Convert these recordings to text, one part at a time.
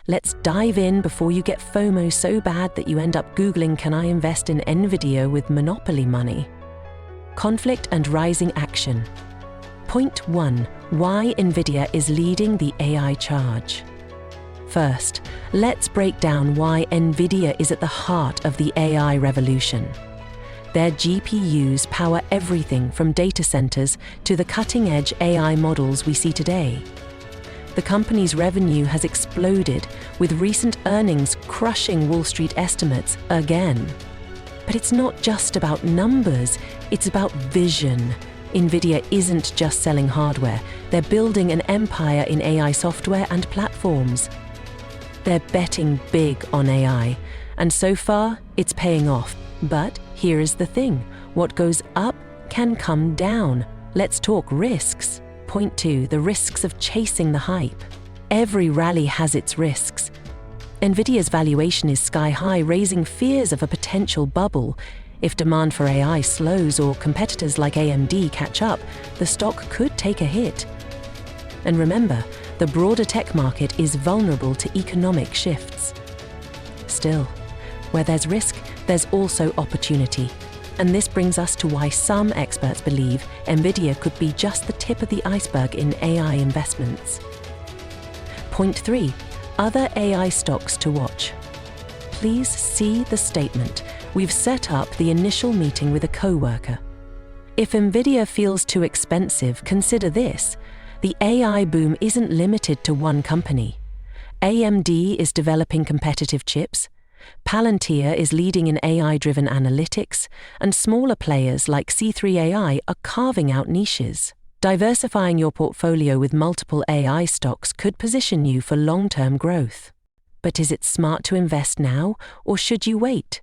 Let's dive in before you get FOMO so bad that you end up Googling, "Can I invest in NVIDIA with monopoly money?" Conflict and rising action. Point 1. Why NVIDIA is leading the AI charge. First, let's break down why NVIDIA is at the heart of the AI revolution. Their GPUs power everything from data centers to the cutting-edge AI models we see today. The company's revenue has exploded, with recent earnings crushing Wall Street estimates again. But it's not just about numbers, it's about vision. NVIDIA isn't just selling hardware, they're building an empire in AI software and platforms. They're betting big on AI, and so far, it's paying off. But here is the thing, what goes up can come down. Let's talk risks. Point 2, the risks of chasing the hype. Every rally has its risks. NVIDIA's valuation is sky high, raising fears of a potential bubble. If demand for AI slows or competitors like AMD catch up, the stock could take a hit. And remember, the broader tech market is vulnerable to economic shifts. Still, where there's risk, there's also opportunity. And this brings us to why some experts believe NVIDIA could be just the tip of the iceberg in AI investments. Point 3. Other AI stocks to watch. Please see the statement. We've set up the initial meeting with a coworker. If NVIDIA feels too expensive, consider this. The AI boom isn't limited to one company. AMD is developing competitive chips, Palantir is leading in AI-driven analytics, and smaller players like C3 AI are carving out niches. Diversifying your portfolio with multiple AI stocks could position you for long-term growth. But is it smart to invest now, or should you wait?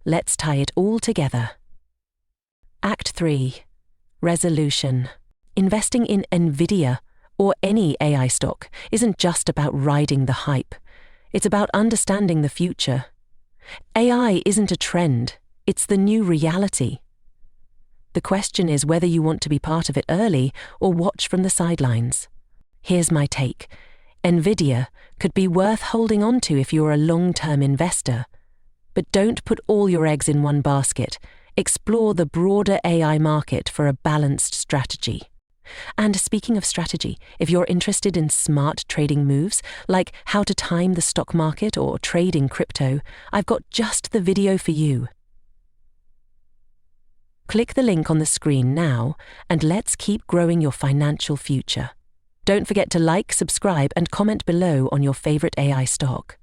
Let's tie it all together. Act 3. Resolution. Investing in NVIDIA, or any AI stock, isn't just about riding the hype. It's about understanding the future. AI isn't a trend, it's the new reality. The question is whether you want to be part of it early or watch from the sidelines. Here's my take. NVIDIA could be worth holding on to if you're a long-term investor. But don't put all your eggs in one basket. Explore the broader AI market for a balanced strategy. And speaking of strategy, if you're interested in smart trading moves, like how to time the stock market or trade in crypto, I've got just the video for you. Click the link on the screen now, and let's keep growing your financial future. Don't forget to like, subscribe, and comment below on your favorite AI stock.